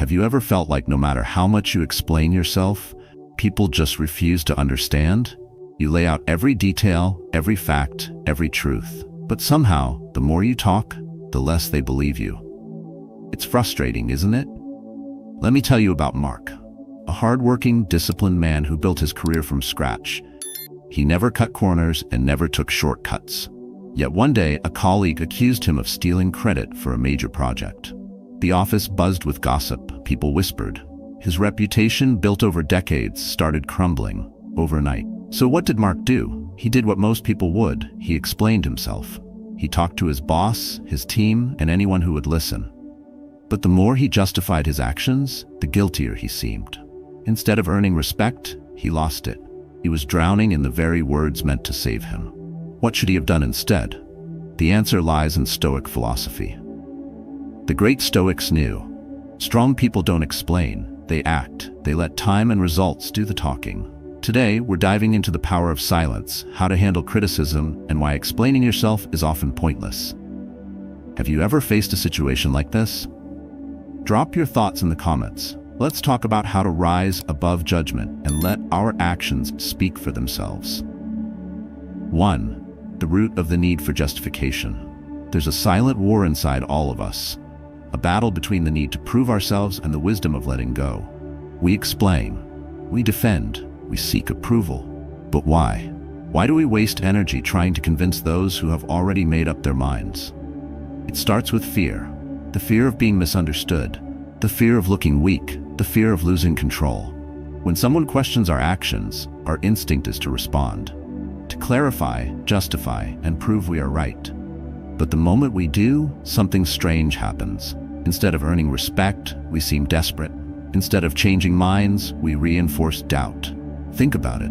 Have you ever felt like no matter how much you explain yourself, people just refuse to understand? You lay out every detail, every fact, every truth, but somehow, the more you talk, the less they believe you. It's frustrating, isn't it? Let me tell you about Mark, a hardworking, disciplined man who built his career from scratch. He never cut corners and never took shortcuts. Yet one day, a colleague accused him of stealing credit for a major project. The office buzzed with gossip, people whispered. His reputation, built over decades, started crumbling overnight. So what did Mark do? He did what most people would. He explained himself. He talked to his boss, his team, and anyone who would listen. But the more he justified his actions, the guiltier he seemed. Instead of earning respect, he lost it. He was drowning in the very words meant to save him. What should he have done instead? The answer lies in Stoic philosophy. The great Stoics knew. Strong people don't explain, they act. They let time and results do the talking. Today, we're diving into the power of silence, how to handle criticism, and why explaining yourself is often pointless. Have you ever faced a situation like this? Drop your thoughts in the comments. Let's talk about how to rise above judgment and let our actions speak for themselves. 1. The root of the need for justification. There's a silent war inside all of us. A battle between the need to prove ourselves and the wisdom of letting go. We explain, we defend, we seek approval. But why? Why do we waste energy trying to convince those who have already made up their minds? It starts with fear. The fear of being misunderstood. The fear of looking weak. The fear of losing control. When someone questions our actions, our instinct is to respond. To clarify, justify, and prove we are right. But the moment we do, something strange happens. Instead of earning respect, we seem desperate. Instead of changing minds, we reinforce doubt. Think about it.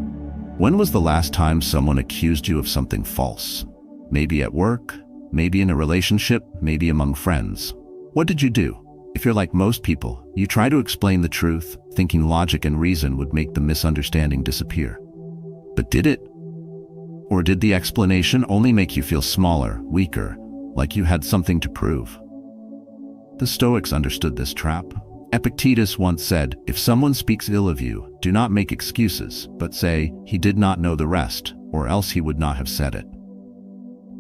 When was the last time someone accused you of something false? Maybe at work, maybe in a relationship, maybe among friends. What did you do? If you're like most people, you try to explain the truth, thinking logic and reason would make the misunderstanding disappear. But did it? Or did the explanation only make you feel smaller, weaker, like you had something to prove? The Stoics understood this trap. Epictetus once said, if someone speaks ill of you, do not make excuses, but say, he did not know the rest, or else he would not have said it.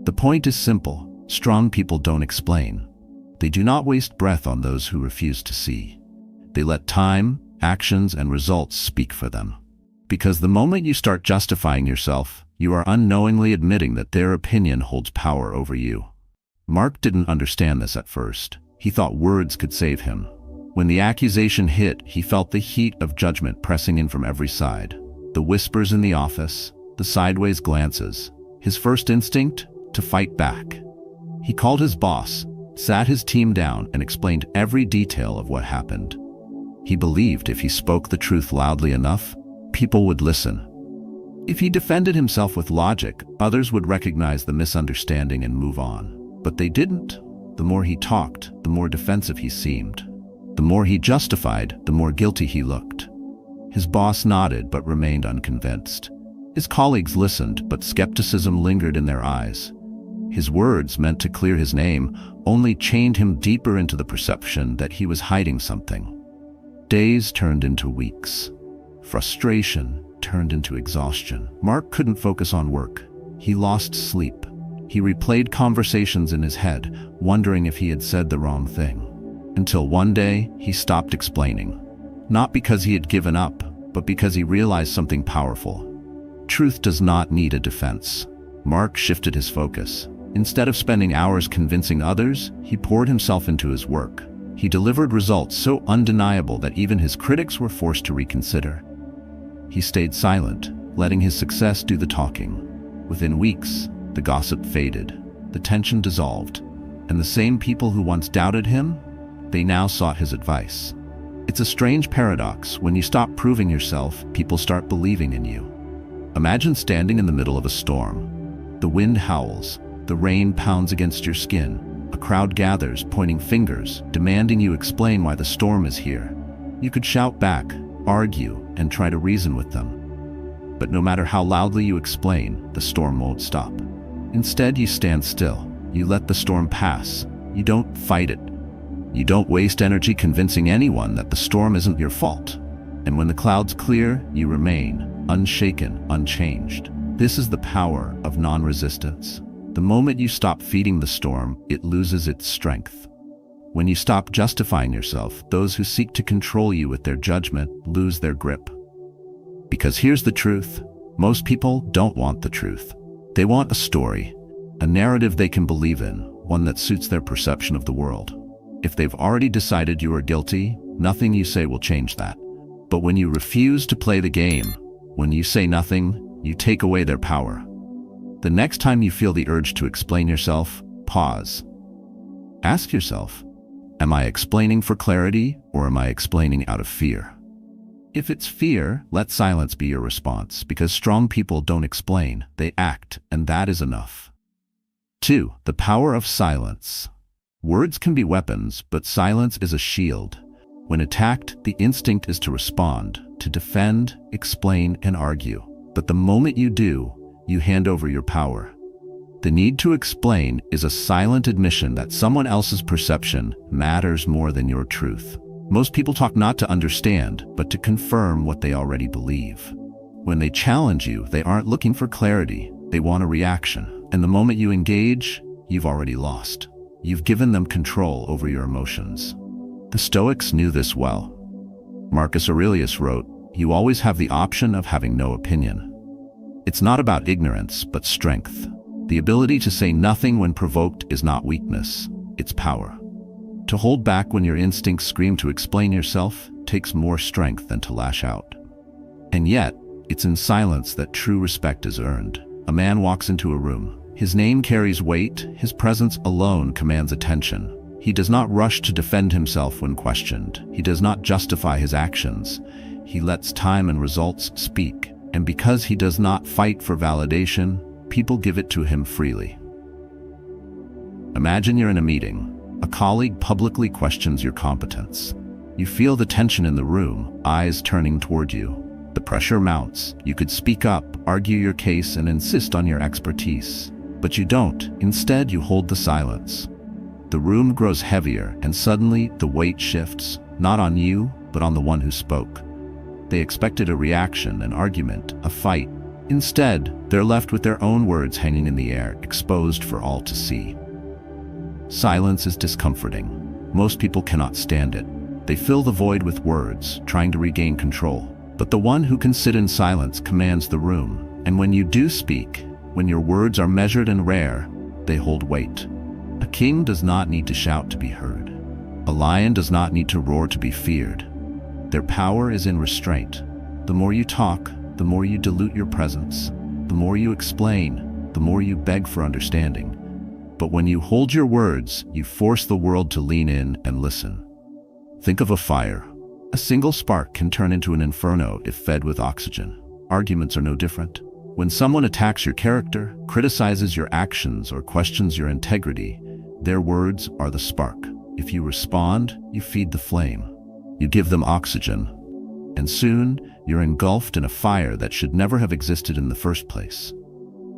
The point is simple. Strong people don't explain. They do not waste breath on those who refuse to see. They let time, actions, and results speak for them. Because the moment you start justifying yourself, you are unknowingly admitting that their opinion holds power over you. Mark didn't understand this at first. He thought words could save him. When the accusation hit, he felt the heat of judgment pressing in from every side. The whispers in the office, the sideways glances. His first instinct? To fight back. He called his boss, sat his team down, and explained every detail of what happened. He believed if he spoke the truth loudly enough, people would listen. If he defended himself with logic, others would recognize the misunderstanding and move on. But they didn't. The more he talked, the more defensive he seemed. The more he justified, the more guilty he looked. His boss nodded but remained unconvinced. His colleagues listened, but skepticism lingered in their eyes. His words, meant to clear his name, only chained him deeper into the perception that he was hiding something. Days turned into weeks. Frustration turned into exhaustion. Mark couldn't focus on work. He lost sleep. He replayed conversations in his head, wondering if he had said the wrong thing. Until one day, he stopped explaining. Not because he had given up, but because he realized something powerful. Truth does not need a defense. Mark shifted his focus. Instead of spending hours convincing others, he poured himself into his work. He delivered results so undeniable that even his critics were forced to reconsider. He stayed silent, letting his success do the talking. Within weeks, the gossip faded, the tension dissolved, and the same people who once doubted him, they now sought his advice. It's a strange paradox. When you stop proving yourself, people start believing in you. Imagine standing in the middle of a storm. The wind howls, the rain pounds against your skin. A crowd gathers, pointing fingers, demanding you explain why the storm is here. You could shout back, argue, and try to reason with them. But no matter how loudly you explain, the storm won't stop. Instead, you stand still. You let the storm pass. You don't fight it. You don't waste energy convincing anyone that the storm isn't your fault. And when the clouds clear, you remain unshaken, unchanged. This is the power of non-resistance. The moment you stop feeding the storm, it loses its strength. When you stop justifying yourself, those who seek to control you with their judgment lose their grip. Because here's the truth. Most people don't want the truth. They want a story, a narrative they can believe in, one that suits their perception of the world. If they've already decided you are guilty, nothing you say will change that. But when you refuse to play the game, when you say nothing, you take away their power. The next time you feel the urge to explain yourself, pause. Ask yourself, am I explaining for clarity or am I explaining out of fear? If it's fear, let silence be your response, because strong people don't explain, they act, and that is enough. 2. The power of silence. Words can be weapons, but silence is a shield. When attacked, the instinct is to respond, to defend, explain, and argue. But the moment you do, you hand over your power. The need to explain is a silent admission that someone else's perception matters more than your truth. Most people talk not to understand, but to confirm what they already believe. When they challenge you, they aren't looking for clarity, they want a reaction. And the moment you engage, you've already lost. You've given them control over your emotions. The Stoics knew this well. Marcus Aurelius wrote, "You always have the option of having no opinion." It's not about ignorance, but strength. The ability to say nothing when provoked is not weakness, it's power. To hold back when your instincts scream to explain yourself takes more strength than to lash out. And yet, it's in silence that true respect is earned. A man walks into a room. His name carries weight, his presence alone commands attention. He does not rush to defend himself when questioned. He does not justify his actions. He lets time and results speak. And because he does not fight for validation, people give it to him freely. Imagine you're in a meeting. A colleague publicly questions your competence. You feel the tension in the room, eyes turning toward you. The pressure mounts. You could speak up, argue your case, and insist on your expertise. But you don't. Instead, you hold the silence. The room grows heavier, and suddenly the weight shifts, not on you, but on the one who spoke. They expected a reaction, an argument, a fight. Instead, they're left with their own words hanging in the air, exposed for all to see. Silence is discomforting. Most people cannot stand it. They fill the void with words, trying to regain control. But the one who can sit in silence commands the room. And when you do speak, when your words are measured and rare, they hold weight. A king does not need to shout to be heard. A lion does not need to roar to be feared. Their power is in restraint. The more you talk, the more you dilute your presence. The more you explain, the more you beg for understanding. But when you hold your words, you force the world to lean in and listen. Think of a fire. A single spark can turn into an inferno if fed with oxygen. Arguments are no different. When someone attacks your character, criticizes your actions, or questions your integrity, their words are the spark. If you respond, you feed the flame. You give them oxygen. And soon, you're engulfed in a fire that should never have existed in the first place.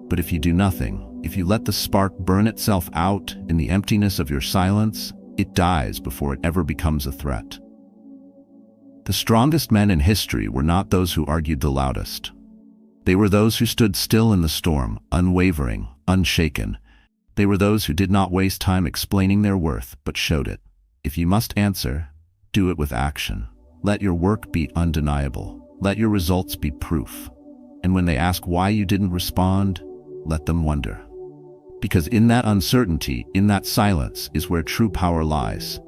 But if you do nothing, if you let the spark burn itself out in the emptiness of your silence, it dies before it ever becomes a threat. The strongest men in history were not those who argued the loudest. They were those who stood still in the storm, unwavering, unshaken. They were those who did not waste time explaining their worth, but showed it. If you must answer, do it with action. Let your work be undeniable. Let your results be proof. And when they ask why you didn't respond, let them wonder. Because in that uncertainty, in that silence, is where true power lies.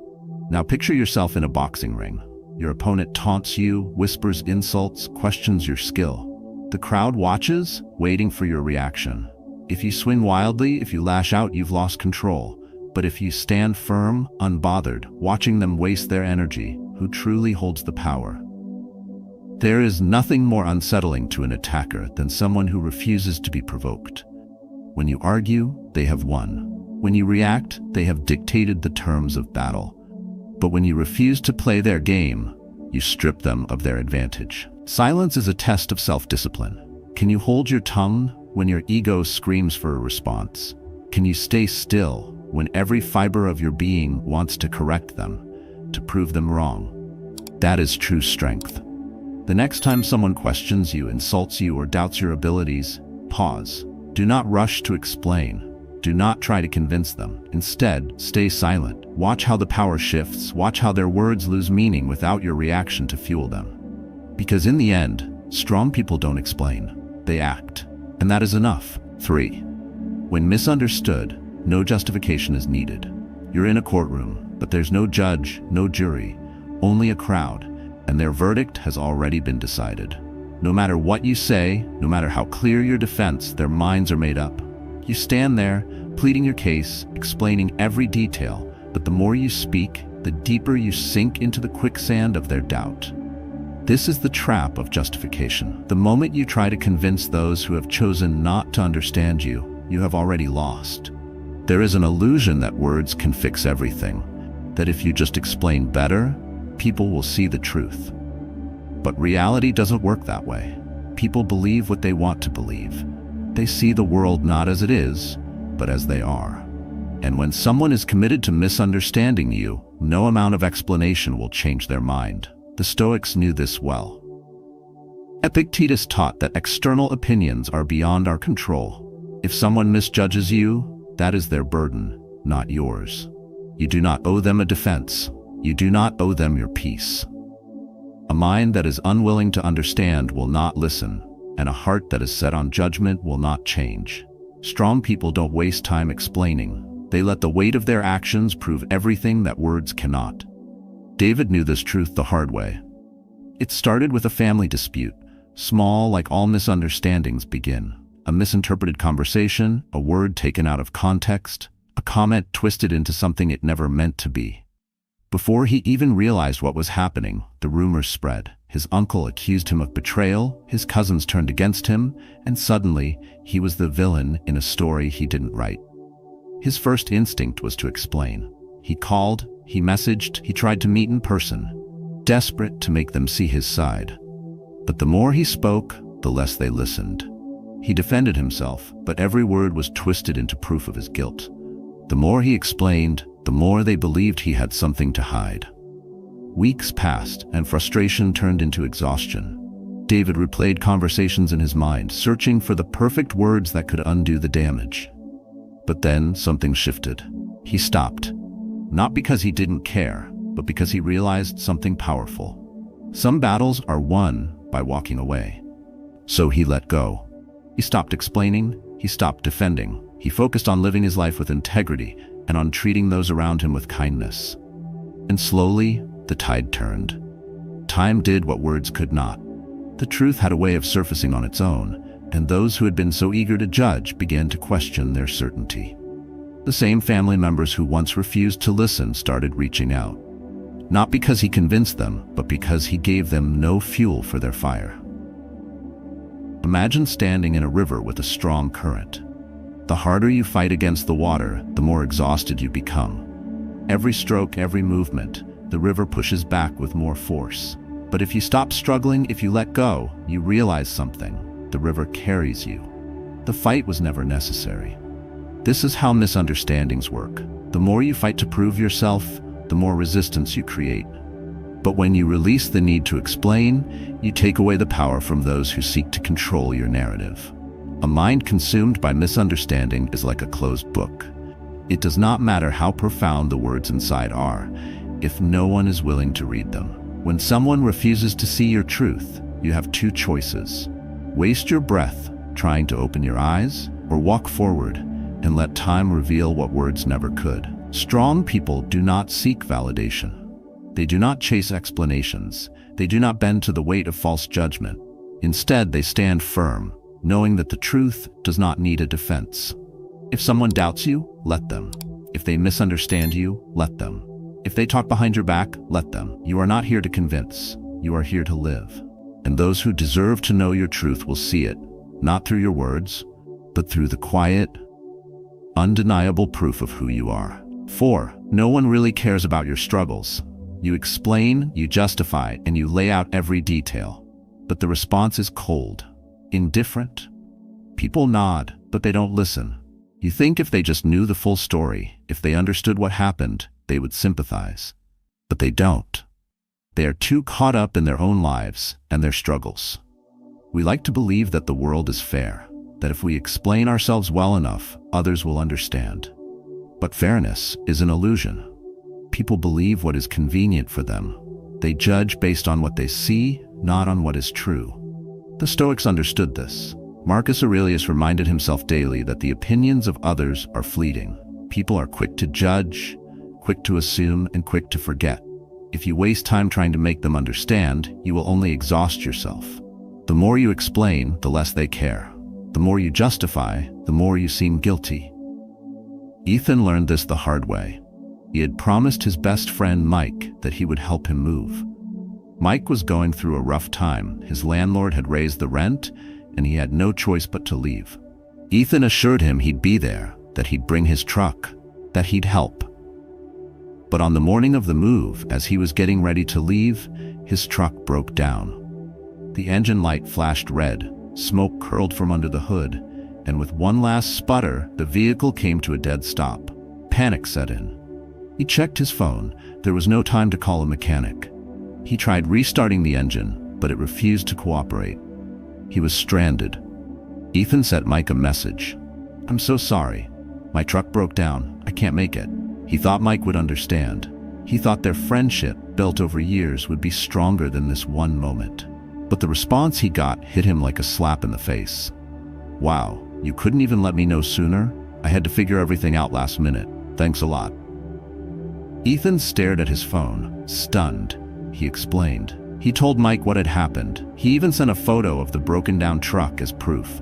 Now picture yourself in a boxing ring. Your opponent taunts you, whispers insults, questions your skill. The crowd watches, waiting for your reaction. If you swing wildly, if you lash out, you've lost control. But if you stand firm, unbothered, watching them waste their energy, who truly holds the power? There is nothing more unsettling to an attacker than someone who refuses to be provoked. When you argue, they have won. When you react, they have dictated the terms of battle. But when you refuse to play their game, you strip them of their advantage. Silence is a test of self-discipline. Can you hold your tongue when your ego screams for a response? Can you stay still when every fiber of your being wants to correct them, to prove them wrong. That is true strength. The next time someone questions you, insults you, or doubts your abilities, pause. Do not rush to explain. Do not try to convince them. Instead, stay silent. Watch how the power shifts. Watch how their words lose meaning without your reaction to fuel them. Because in the end, strong people don't explain. They act. And that is enough. 3. When misunderstood, no justification is needed. You're in a courtroom, but there's no judge, no jury, only a crowd, and their verdict has already been decided. No matter what you say, no matter how clear your defense, their minds are made up. You stand there, pleading your case, explaining every detail, but the more you speak, the deeper you sink into the quicksand of their doubt. This is the trap of justification. The moment you try to convince those who have chosen not to understand you, you have already lost. There is an illusion that words can fix everything, that if you just explain better, people will see the truth. But reality doesn't work that way. People believe what they want to believe. They see the world not as it is, but as they are. And when someone is committed to misunderstanding you, no amount of explanation will change their mind. The Stoics knew this well. Epictetus taught that external opinions are beyond our control. If someone misjudges you, that is their burden, not yours. You do not owe them a defense. You do not owe them your peace. A mind that is unwilling to understand will not listen, and a heart that is set on judgment will not change. Strong people don't waste time explaining. They let the weight of their actions prove everything that words cannot. David knew this truth the hard way. It started with a family dispute. Small, like all misunderstandings begin. A misinterpreted conversation, a word taken out of context, a comment twisted into something it never meant to be. Before he even realized what was happening, the rumors spread. His uncle accused him of betrayal, his cousins turned against him, and suddenly he was the villain in a story he didn't write. His first instinct was to explain. He called, he messaged, he tried to meet in person, desperate to make them see his side. But the more he spoke, the less they listened. He defended himself, but every word was twisted into proof of his guilt. The more he explained, the more they believed he had something to hide. Weeks passed, and frustration turned into exhaustion. David replayed conversations in his mind, searching for the perfect words that could undo the damage. But then something shifted. He stopped. Not because he didn't care, but because he realized something powerful. Some battles are won by walking away. So he let go. He stopped explaining, he stopped defending. He focused on living his life with integrity and on treating those around him with kindness. And slowly, the tide turned. Time did what words could not. The truth had a way of surfacing on its own, and those who had been so eager to judge began to question their certainty. The same family members who once refused to listen started reaching out. Not because he convinced them, but because he gave them no fuel for their fire. Imagine standing in a river with a strong current. The harder you fight against the water, the more exhausted you become. Every stroke, every movement, the river pushes back with more force. But if you stop struggling, if you let go, you realize something. The river carries you. The fight was never necessary. This is how misunderstandings work. The more you fight to prove yourself, the more resistance you create. But when you release the need to explain, you take away the power from those who seek to control your narrative. A mind consumed by misunderstanding is like a closed book. It does not matter how profound the words inside are, if no one is willing to read them. When someone refuses to see your truth, you have two choices. Waste your breath trying to open your eyes, or walk forward and let time reveal what words never could. Strong people do not seek validation. They do not chase explanations. They do not bend to the weight of false judgment. Instead, they stand firm, knowing that the truth does not need a defense. If someone doubts you, let them. If they misunderstand you, let them. If they talk behind your back, let them. You are not here to convince. You are here to live. And those who deserve to know your truth will see it, not through your words, but through the quiet, undeniable proof of who you are. 4. No one really cares about your struggles. You explain, you justify, and you lay out every detail. But the response is cold, indifferent. People nod, but they don't listen. You think if they just knew the full story, if they understood what happened, they would sympathize. But they don't. They are too caught up in their own lives and their struggles. We like to believe that the world is fair, that if we explain ourselves well enough, others will understand. But fairness is an illusion. People believe what is convenient for them. They judge based on what they see, not on what is true. The Stoics understood this. Marcus Aurelius reminded himself daily that the opinions of others are fleeting. People are quick to judge, quick to assume, and quick to forget. If you waste time trying to make them understand, you will only exhaust yourself. The more you explain, the less they care. The more you justify, the more you seem guilty. Ethan learned this the hard way. He had promised his best friend Mike that he would help him move. Mike was going through a rough time. His landlord had raised the rent, and he had no choice but to leave. Ethan assured him he'd be there, that he'd bring his truck, that he'd help. But on the morning of the move, as he was getting ready to leave, his truck broke down. The engine light flashed red, smoke curled from under the hood, and with one last sputter, the vehicle came to a dead stop. Panic set in. He checked his phone. There was no time to call a mechanic. He tried restarting the engine, but it refused to cooperate. He was stranded. Ethan sent Mike a message. "I'm so sorry. My truck broke down. I can't make it." He thought Mike would understand. He thought their friendship, built over years, would be stronger than this one moment. But the response he got hit him like a slap in the face. "Wow, you couldn't even let me know sooner? I had to figure everything out last minute. Thanks a lot." Ethan stared at his phone, stunned. He explained. He told Mike what had happened. He even sent a photo of the broken-down truck as proof.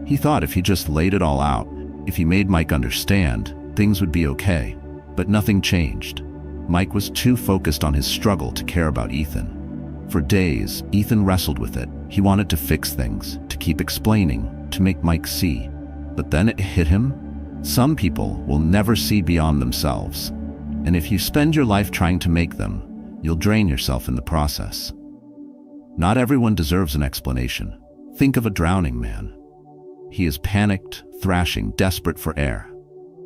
He thought if he just laid it all out, if he made Mike understand, things would be okay. But nothing changed. Mike was too focused on his struggle to care about Ethan. For days, Ethan wrestled with it. He wanted to fix things, to keep explaining, to make Mike see. But then it hit him. Some people will never see beyond themselves. And if you spend your life trying to make them, you'll drain yourself in the process. Not everyone deserves an explanation. Think of a drowning man. He is panicked, thrashing, desperate for air.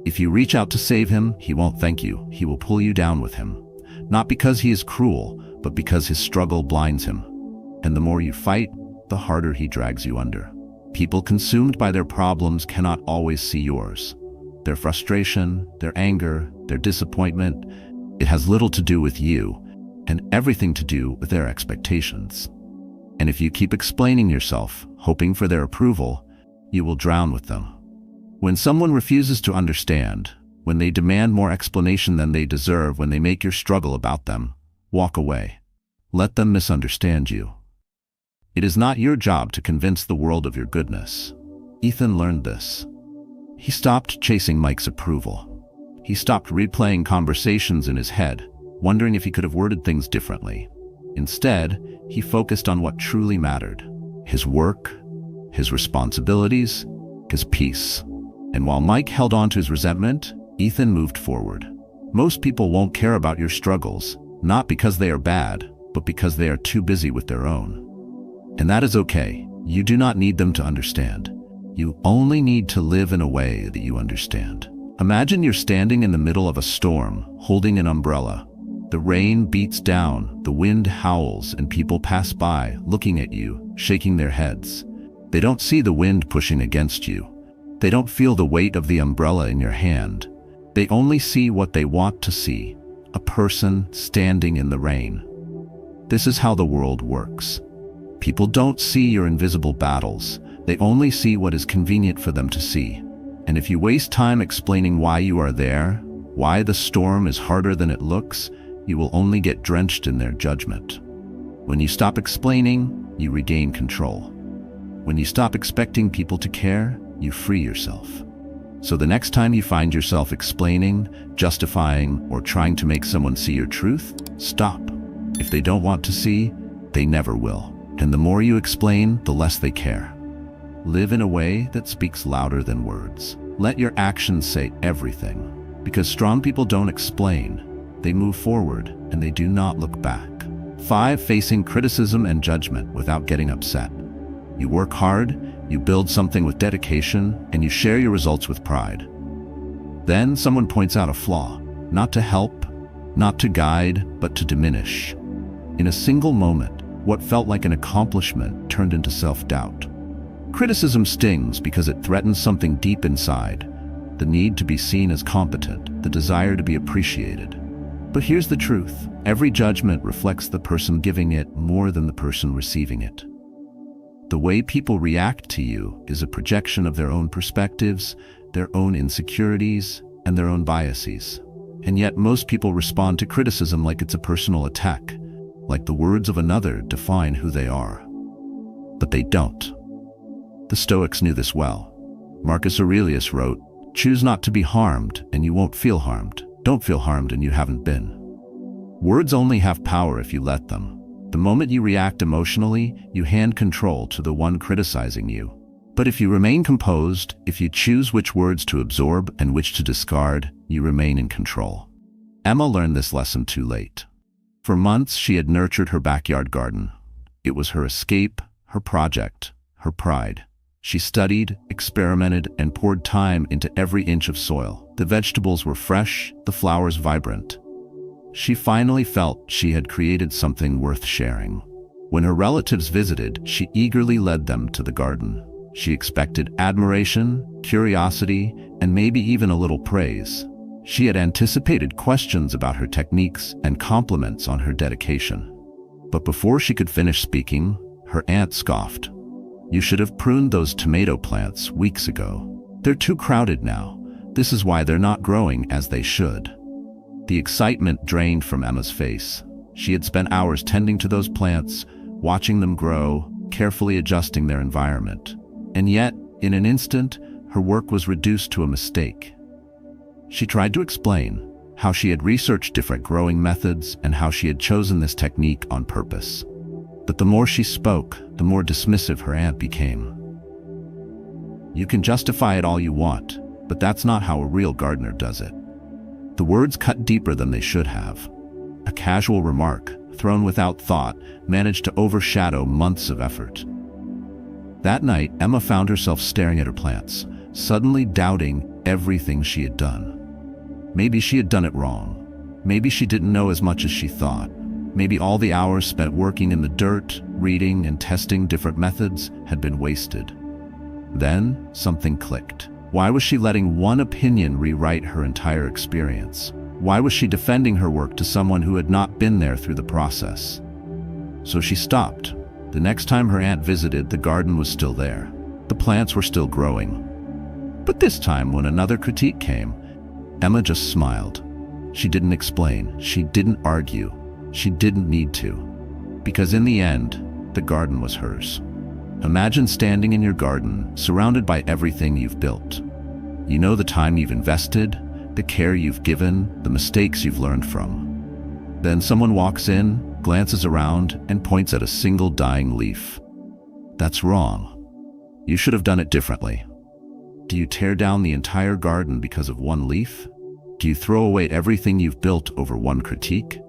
If you reach out to save him, he won't thank you. He will pull you down with him. Not because he is cruel, but because his struggle blinds him. And the more you fight, the harder he drags you under. People consumed by their problems cannot always see yours. Their frustration, their anger, their disappointment, it has little to do with you, and everything to do with their expectations. And if you keep explaining yourself, hoping for their approval, you will drown with them. When someone refuses to understand, when they demand more explanation than they deserve, when they make your struggle about them, walk away. Let them misunderstand you. It is not your job to convince the world of your goodness. Ethan learned this. He stopped chasing Mike's approval. He stopped replaying conversations in his head, wondering if he could have worded things differently. Instead, he focused on what truly mattered: his work, his responsibilities, his peace. And while Mike held on to his resentment, Ethan moved forward. Most people won't care about your struggles, not because they are bad, but because they are too busy with their own. And that is okay. You do not need them to understand. You only need to live in a way that you understand. Imagine you're standing in the middle of a storm, holding an umbrella. The rain beats down, the wind howls, and people pass by, looking at you, shaking their heads. They don't see the wind pushing against you. They don't feel the weight of the umbrella in your hand. They only see what they want to see: a person standing in the rain. This is how the world works. People don't see your invisible battles. They only see what is convenient for them to see. And if you waste time explaining why you are there, why the storm is harder than it looks, you will only get drenched in their judgment. When you stop explaining, you regain control. When you stop expecting people to care, you free yourself. So the next time you find yourself explaining, justifying, or trying to make someone see your truth, stop. If they don't want to see, they never will. And the more you explain, the less they care. Live in a way that speaks louder than words. Let your actions say everything. Because strong people don't explain. They move forward, and they do not look back. 5. Facing criticism and judgment without getting upset. You work hard, you build something with dedication, and you share your results with pride. Then someone points out a flaw, not to help, not to guide, but to diminish. In a single moment, what felt like an accomplishment turned into self-doubt. Criticism stings because it threatens something deep inside, the need to be seen as competent, the desire to be appreciated. But here's the truth: every judgment reflects the person giving it more than the person receiving it. The way people react to you is a projection of their own perspectives, their own insecurities, and their own biases. And yet most people respond to criticism like it's a personal attack, like the words of another define who they are. But they don't. The Stoics knew this well. Marcus Aurelius wrote, "Choose not to be harmed, and you won't feel harmed. Don't feel harmed, and you haven't been." Words only have power if you let them. The moment you react emotionally, you hand control to the one criticizing you. But if you remain composed, if you choose which words to absorb and which to discard, you remain in control. Emma learned this lesson too late. For months, she had nurtured her backyard garden. It was her escape, her project, her pride. She studied, experimented, and poured time into every inch of soil. The vegetables were fresh, the flowers vibrant. She finally felt she had created something worth sharing. When her relatives visited, she eagerly led them to the garden. She expected admiration, curiosity, and maybe even a little praise. She had anticipated questions about her techniques and compliments on her dedication. But before she could finish speaking, her aunt scoffed. "You should have pruned those tomato plants weeks ago. They're too crowded now. This is why they're not growing as they should." The excitement drained from Emma's face. She had spent hours tending to those plants, watching them grow, carefully adjusting their environment. And yet, in an instant, her work was reduced to a mistake. She tried to explain how she had researched different growing methods and how she had chosen this technique on purpose. But the more she spoke, the more dismissive her aunt became. "You can justify it all you want, but that's not how a real gardener does it." The words cut deeper than they should have. A casual remark, thrown without thought, managed to overshadow months of effort. That night, Emma found herself staring at her plants, suddenly doubting everything she had done. Maybe she had done it wrong. Maybe she didn't know as much as she thought. Maybe all the hours spent working in the dirt, reading and testing different methods had been wasted. Then, something clicked. Why was she letting one opinion rewrite her entire experience? Why was she defending her work to someone who had not been there through the process? So she stopped. The next time her aunt visited, the garden was still there. The plants were still growing. But this time, when another critique came, Emma just smiled. She didn't explain. She didn't argue. She didn't need to. Because in the end, the garden was hers. Imagine standing in your garden, surrounded by everything you've built. You know the time you've invested, the care you've given, the mistakes you've learned from. Then someone walks in, glances around, and points at a single dying leaf. That's wrong. You should have done it differently. Do you tear down the entire garden because of one leaf? Do you throw away everything you've built over one critique?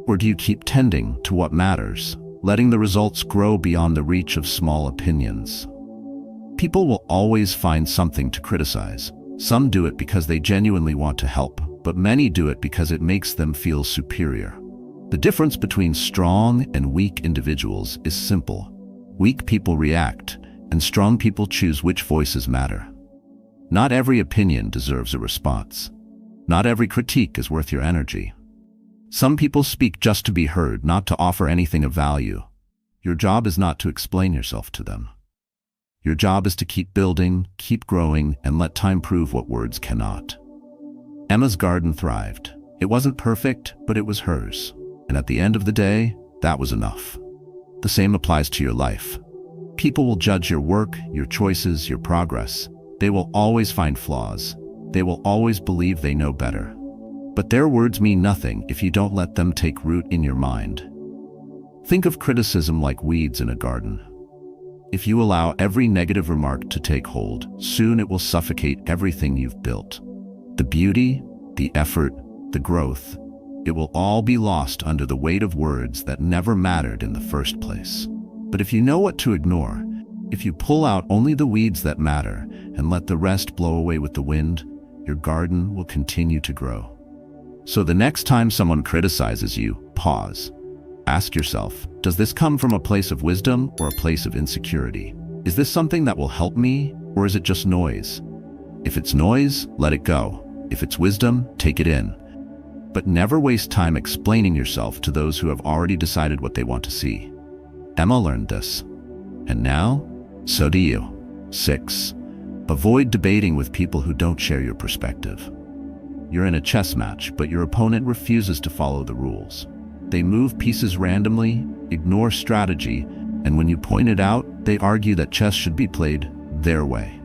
Or do you keep tending to what matters, letting the results grow beyond the reach of small opinions? People will always find something to criticize. Some do it because they genuinely want to help, but many do it because it makes them feel superior. The difference between strong and weak individuals is simple. Weak people react, and strong people choose which voices matter. Not every opinion deserves a response. Not every critique is worth your energy. Some people speak just to be heard, not to offer anything of value. Your job is not to explain yourself to them. Your job is to keep building, keep growing, and let time prove what words cannot. Emma's garden thrived. It wasn't perfect, but it was hers. And at the end of the day, that was enough. The same applies to your life. People will judge your work, your choices, your progress. They will always find flaws. They will always believe they know better. But their words mean nothing if you don't let them take root in your mind. Think of criticism like weeds in a garden. If you allow every negative remark to take hold, soon it will suffocate everything you've built. The beauty, the effort, the growth, it will all be lost under the weight of words that never mattered in the first place. But if you know what to ignore, if you pull out only the weeds that matter and let the rest blow away with the wind, your garden will continue to grow. So the next time someone criticizes you, pause. Ask yourself, does this come from a place of wisdom or a place of insecurity? Is this something that will help me, or is it just noise? If it's noise, let it go. If it's wisdom, take it in. But never waste time explaining yourself to those who have already decided what they want to see. Emma learned this. And now, so do you. 6. Avoid debating with people who don't share your perspective. You're in a chess match, but your opponent refuses to follow the rules. They move pieces randomly, ignore strategy, and when you point it out, they argue that chess should be played their way.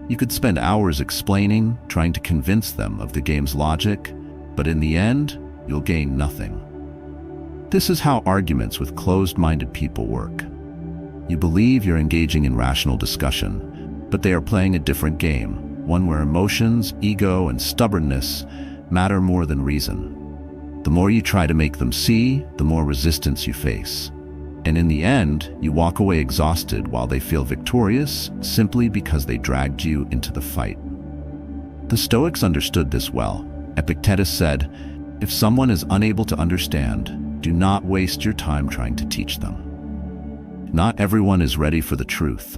You could spend hours explaining, trying to convince them of the game's logic, but in the end, you'll gain nothing. This is how arguments with closed-minded people work. You believe you're engaging in rational discussion, but they are playing a different game, one where emotions, ego, and stubbornness matter more than reason. The more you try to make them see, the more resistance you face. And in the end, you walk away exhausted while they feel victorious simply because they dragged you into the fight. The Stoics understood this well. Epictetus said, "If someone is unable to understand, do not waste your time trying to teach them." Not everyone is ready for the truth.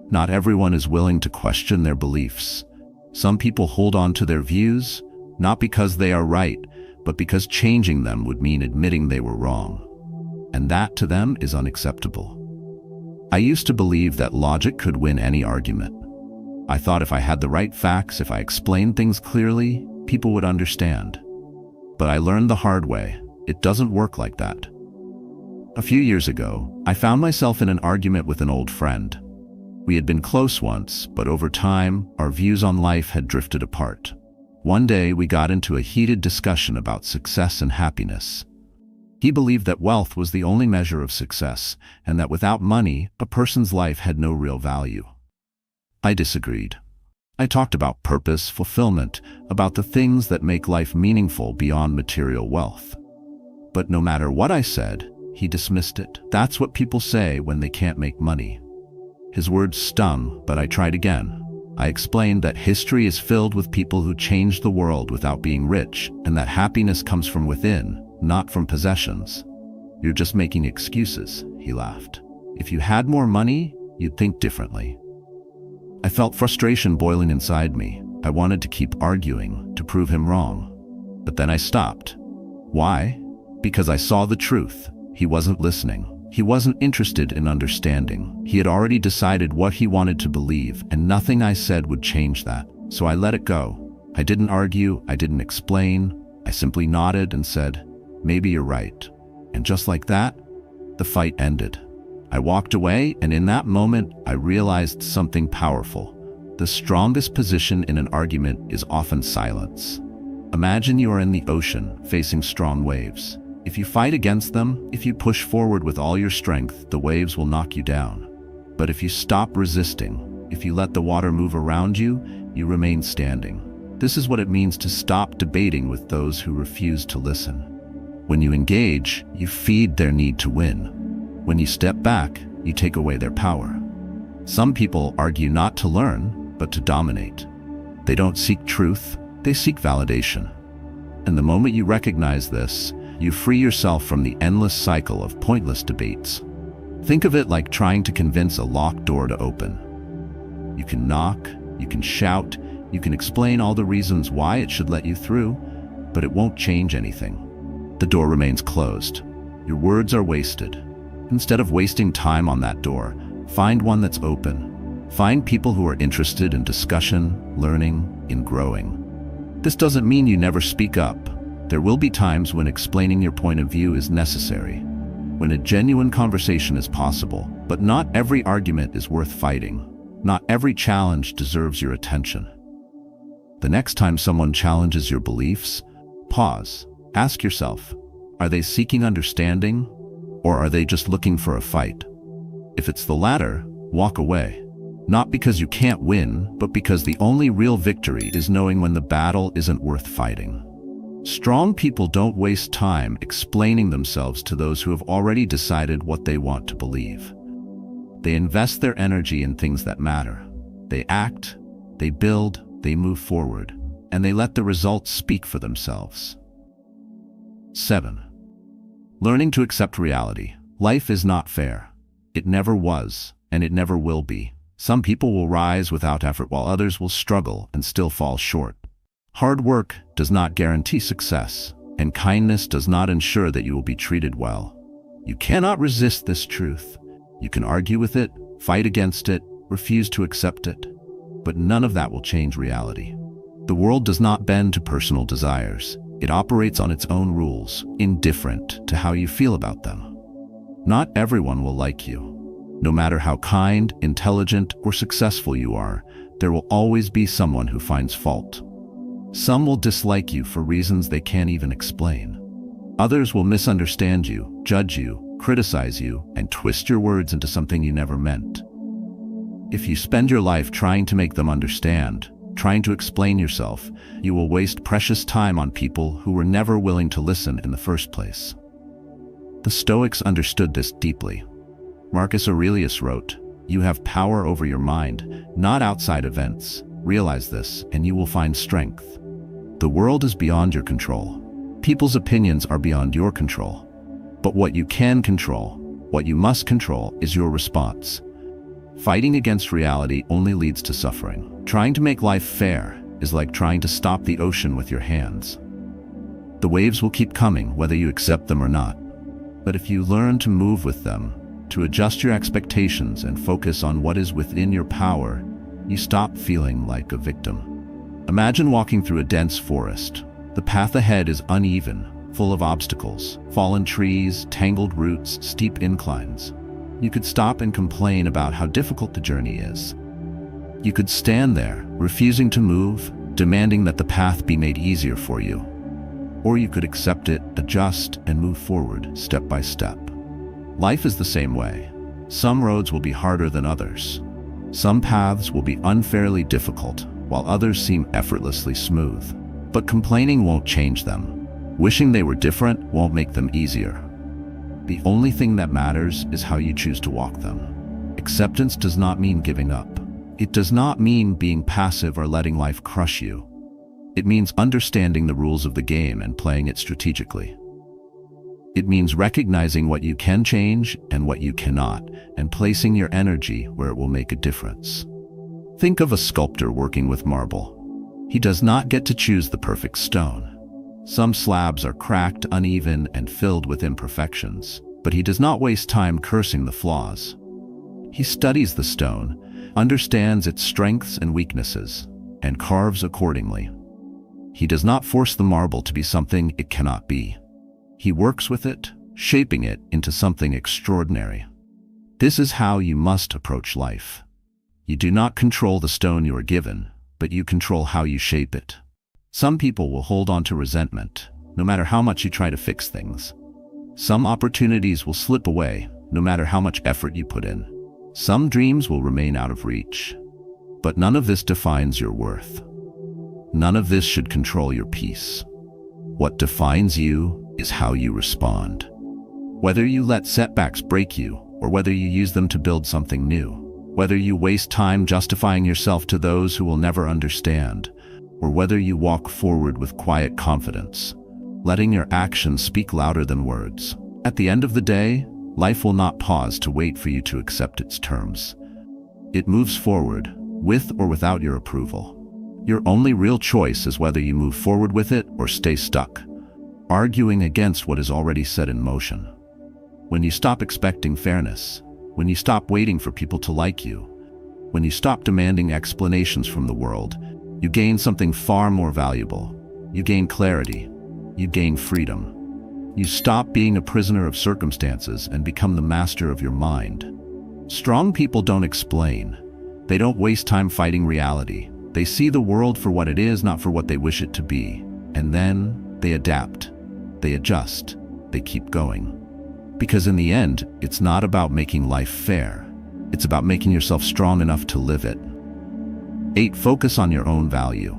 Not everyone is willing to question their beliefs. Some people hold on to their views, not because they are right, but because changing them would mean admitting they were wrong. And that to them is unacceptable. I used to believe that logic could win any argument. I thought if I had the right facts, if I explained things clearly, people would understand. But I learned the hard way. It doesn't work like that. A few years ago, I found myself in an argument with an old friend. We had been close once, but over time, our views on life had drifted apart. One day, we got into a heated discussion about success and happiness. He believed that wealth was the only measure of success, and that without money, a person's life had no real value. I disagreed. I talked about purpose, fulfillment, about the things that make life meaningful beyond material wealth. But no matter what I said, he dismissed it. That's what people say when they can't make money. His words stung, but I tried again. I explained that history is filled with people who changed the world without being rich, and that happiness comes from within, not from possessions. "You're just making excuses," he laughed. "If you had more money, you'd think differently." I felt frustration boiling inside me. I wanted to keep arguing, to prove him wrong. But then I stopped. Why? Because I saw the truth. He wasn't listening. He wasn't interested in understanding. He had already decided what he wanted to believe, and nothing I said would change that. So I let it go. I didn't argue, I didn't explain. I simply nodded and said, "Maybe you're right." And just like that, the fight ended. I walked away, and in that moment, I realized something powerful. The strongest position in an argument is often silence. Imagine you are in the ocean, facing strong waves. If you fight against them, if you push forward with all your strength, the waves will knock you down. But if you stop resisting, if you let the water move around you, you remain standing. This is what it means to stop debating with those who refuse to listen. When you engage, you feed their need to win. When you step back, you take away their power. Some people argue not to learn, but to dominate. They don't seek truth, they seek validation. And the moment you recognize this, you free yourself from the endless cycle of pointless debates. Think of it like trying to convince a locked door to open. You can knock, you can shout, you can explain all the reasons why it should let you through, but it won't change anything. The door remains closed. Your words are wasted. Instead of wasting time on that door, find one that's open. Find people who are interested in discussion, learning, in growing. This doesn't mean you never speak up. There will be times when explaining your point of view is necessary, when a genuine conversation is possible, but not every argument is worth fighting. Not every challenge deserves your attention. The next time someone challenges your beliefs, pause. Ask yourself, are they seeking understanding, or are they just looking for a fight? If it's the latter, walk away. Not because you can't win, but because the only real victory is knowing when the battle isn't worth fighting. Strong people don't waste time explaining themselves to those who have already decided what they want to believe. They invest their energy in things that matter. They act, they build, they move forward. and they let the results speak for themselves. 7. Learning to accept reality. Life is not fair. It never was, and it never will be. Some people will rise without effort while others will struggle and still fall short. Hard work does not guarantee success, and kindness does not ensure that you will be treated well. You cannot resist this truth. You can argue with it, fight against it, refuse to accept it, but none of that will change reality. The world does not bend to personal desires. It operates on its own rules, indifferent to how you feel about them. Not everyone will like you. No matter how kind, intelligent, or successful you are, there will always be someone who finds fault. Some will dislike you for reasons they can't even explain. Others will misunderstand you, judge you, criticize you, and twist your words into something you never meant. If you spend your life trying to make them understand, trying to explain yourself, you will waste precious time on people who were never willing to listen in the first place. The Stoics understood this deeply. Marcus Aurelius wrote, "You have power over your mind, not outside events. Realize this, and you will find strength." The world is beyond your control. People's opinions are beyond your control. But what you can control, what you must control, is your response. Fighting against reality only leads to suffering. Trying to make life fair is like trying to stop the ocean with your hands. The waves will keep coming whether you accept them or not. But if you learn to move with them, to adjust your expectations and focus on what is within your power, you stop feeling like a victim. Imagine walking through a dense forest. The path ahead is uneven, full of obstacles, fallen trees, tangled roots, steep inclines. You could stop and complain about how difficult the journey is. You could stand there, refusing to move, demanding that the path be made easier for you. Or you could accept it, adjust, and move forward, step by step. Life is the same way. Some roads will be harder than others. Some paths will be unfairly difficult, while others seem effortlessly smooth. But complaining won't change them. Wishing they were different won't make them easier. The only thing that matters is how you choose to walk them. Acceptance does not mean giving up. It does not mean being passive or letting life crush you. It means understanding the rules of the game and playing it strategically. It means recognizing what you can change and what you cannot, and placing your energy where it will make a difference. Think of a sculptor working with marble. He does not get to choose the perfect stone. Some slabs are cracked, uneven, and filled with imperfections, but he does not waste time cursing the flaws. He studies the stone, understands its strengths and weaknesses, and carves accordingly. He does not force the marble to be something it cannot be. He works with it, shaping it into something extraordinary. This is how you must approach life. You do not control the stone you are given, but you control how you shape it. Some people will hold on to resentment, no matter how much you try to fix things. Some opportunities will slip away, no matter how much effort you put in. Some dreams will remain out of reach. But none of this defines your worth. None of this should control your peace. What defines you is how you respond. Whether you let setbacks break you, or whether you use them to build something new. Whether you waste time justifying yourself to those who will never understand, or whether you walk forward with quiet confidence, letting your actions speak louder than words. At the end of the day, life will not pause to wait for you to accept its terms. It moves forward, with or without your approval. Your only real choice is whether you move forward with it or stay stuck, arguing against what is already set in motion. When you stop expecting fairness, when you stop waiting for people to like you, when you stop demanding explanations from the world, you gain something far more valuable. You gain clarity. You gain freedom. You stop being a prisoner of circumstances and become the master of your mind. Strong people don't explain. They don't waste time fighting reality. They see the world for what it is, not for what they wish it to be. And then they adapt. They adjust. They keep going. Because in the end, it's not about making life fair. It's about making yourself strong enough to live it. 8. Focus on your own value.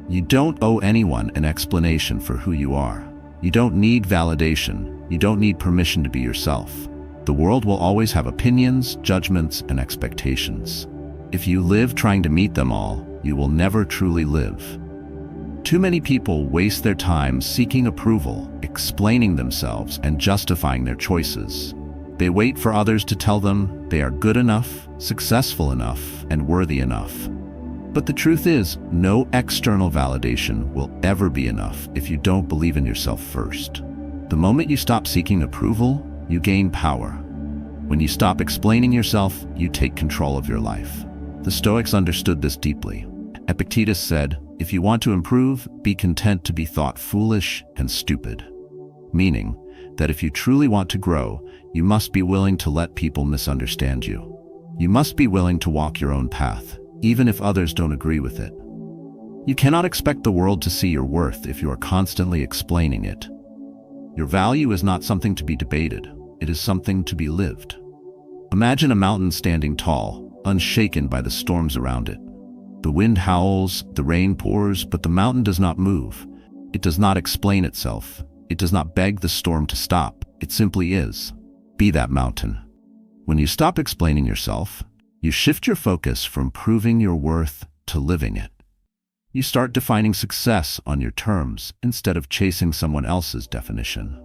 You don't owe anyone an explanation for who you are. You don't need validation. You don't need permission to be yourself. The world will always have opinions, judgments, and expectations. If you live trying to meet them all, you will never truly live. Too many people waste their time seeking approval, explaining themselves, and justifying their choices. They wait for others to tell them they are good enough, successful enough, and worthy enough. But the truth is, no external validation will ever be enough if you don't believe in yourself first. The moment you stop seeking approval, you gain power. When you stop explaining yourself, you take control of your life. The Stoics understood this deeply. Epictetus said, "If you want to improve, be content to be thought foolish and stupid." Meaning that if you truly want to grow, you must be willing to let people misunderstand you. You must be willing to walk your own path, even if others don't agree with it. You cannot expect the world to see your worth if you are constantly explaining it. Your value is not something to be debated, it is something to be lived. Imagine a mountain standing tall, unshaken by the storms around it. The wind howls, the rain pours, but the mountain does not move. It does not explain itself. It does not beg the storm to stop. It simply is. Be that mountain. When you stop explaining yourself, you shift your focus from proving your worth to living it. You start defining success on your terms instead of chasing someone else's definition.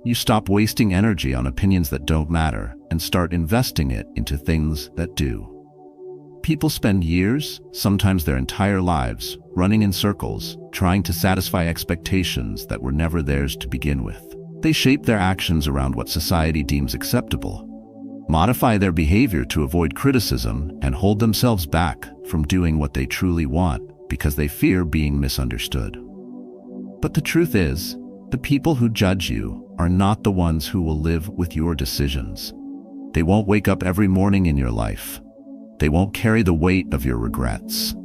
You stop wasting energy on opinions that don't matter and start investing it into things that do. People spend years, sometimes their entire lives, running in circles, trying to satisfy expectations that were never theirs to begin with. They shape their actions around what society deems acceptable, modify their behavior to avoid criticism, and hold themselves back from doing what they truly want because they fear being misunderstood. But the truth is, the people who judge you are not the ones who will live with your decisions. They won't wake up every morning in your life. They won't carry the weight of your regrets.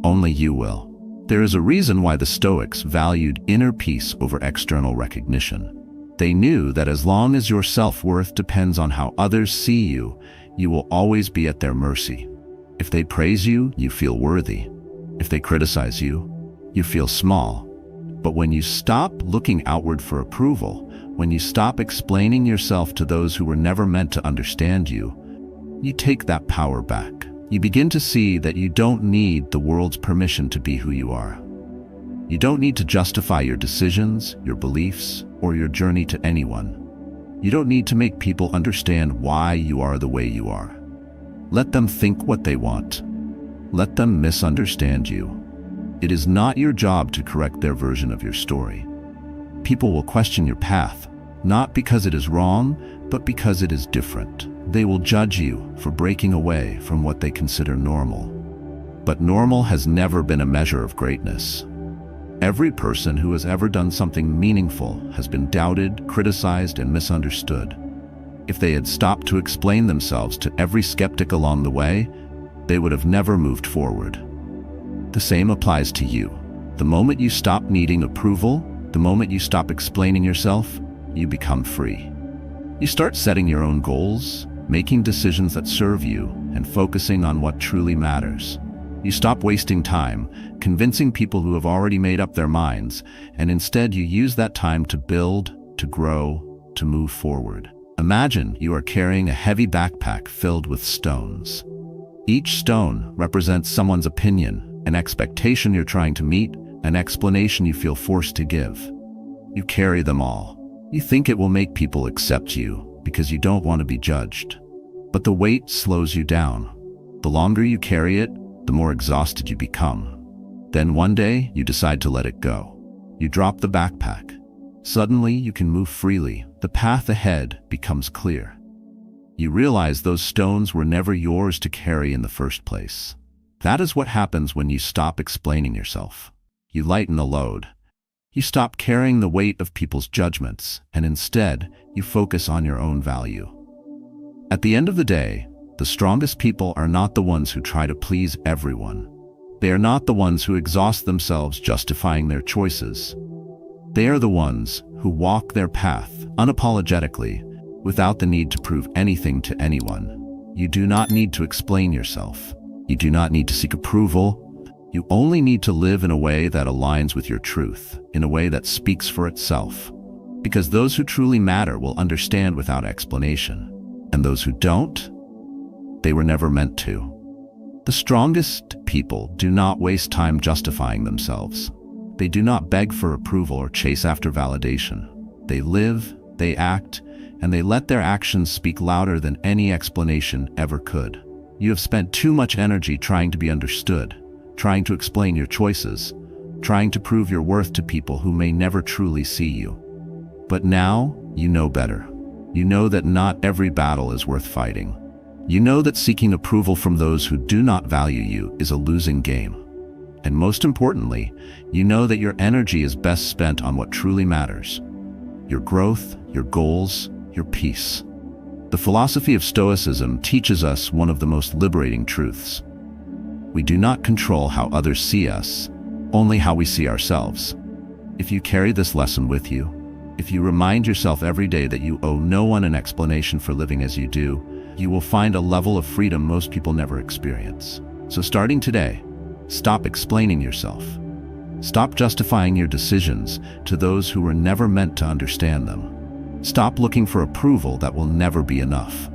Only you will. There is a reason why the Stoics valued inner peace over external recognition. They knew that as long as your self-worth depends on how others see you, you will always be at their mercy. If they praise you, you feel worthy. If they criticize you, you feel small. But when you stop looking outward for approval, when you stop explaining yourself to those who were never meant to understand you, you take that power back. You begin to see that you don't need the world's permission to be who you are. You don't need to justify your decisions, your beliefs, or your journey to anyone. You don't need to make people understand why you are the way you are. Let them think what they want. Let them misunderstand you. It is not your job to correct their version of your story. People will question your path, not because it is wrong, but because it is different. They will judge you for breaking away from what they consider normal. But normal has never been a measure of greatness. Every person who has ever done something meaningful has been doubted, criticized, and misunderstood. If they had stopped to explain themselves to every skeptic along the way, they would have never moved forward. The same applies to you. The moment you stop needing approval, the moment you stop explaining yourself, you become free. You start setting your own goals, making decisions that serve you, and focusing on what truly matters. You stop wasting time, convincing people who have already made up their minds, and instead you use that time to build, to grow, to move forward. Imagine you are carrying a heavy backpack filled with stones. Each stone represents someone's opinion, an expectation you're trying to meet, an explanation you feel forced to give. You carry them all. You think it will make people accept you because you don't want to be judged. But the weight slows you down. The longer you carry it, the more exhausted you become. Then one day, you decide to let it go. You drop the backpack. Suddenly, you can move freely. The path ahead becomes clear. You realize those stones were never yours to carry in the first place. That is what happens when you stop explaining yourself. You lighten the load. You stop carrying the weight of people's judgments, and instead, you focus on your own value. At the end of the day, the strongest people are not the ones who try to please everyone. They are not the ones who exhaust themselves justifying their choices. They are the ones who walk their path unapologetically, without the need to prove anything to anyone. You do not need to explain yourself. You do not need to seek approval. You only need to live in a way that aligns with your truth, in a way that speaks for itself. Because those who truly matter will understand without explanation. And those who don't, they were never meant to. The strongest people do not waste time justifying themselves. They do not beg for approval or chase after validation. They live, they act, and they let their actions speak louder than any explanation ever could. You have spent too much energy trying to be understood, trying to explain your choices, trying to prove your worth to people who may never truly see you. But now, you know better. You know that not every battle is worth fighting. You know that seeking approval from those who do not value you is a losing game. And most importantly, you know that your energy is best spent on what truly matters: your growth, your goals, your peace. The philosophy of Stoicism teaches us one of the most liberating truths. We do not control how others see us, only how we see ourselves. If you carry this lesson with you, if you remind yourself every day that you owe no one an explanation for living as you do, you will find a level of freedom most people never experience. So starting today, stop explaining yourself. Stop justifying your decisions to those who were never meant to understand them. Stop looking for approval that will never be enough.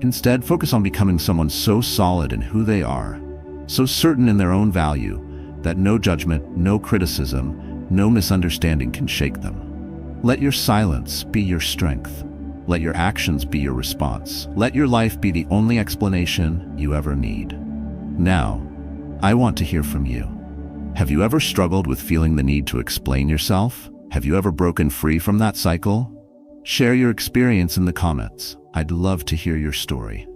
Instead, focus on becoming someone so solid in who they are, so certain in their own value, that no judgment, no criticism, no misunderstanding can shake them. Let your silence be your strength. Let your actions be your response. Let your life be the only explanation you ever need. Now, I want to hear from you. Have you ever struggled with feeling the need to explain yourself? Have you ever broken free from that cycle? Share your experience in the comments. I'd love to hear your story.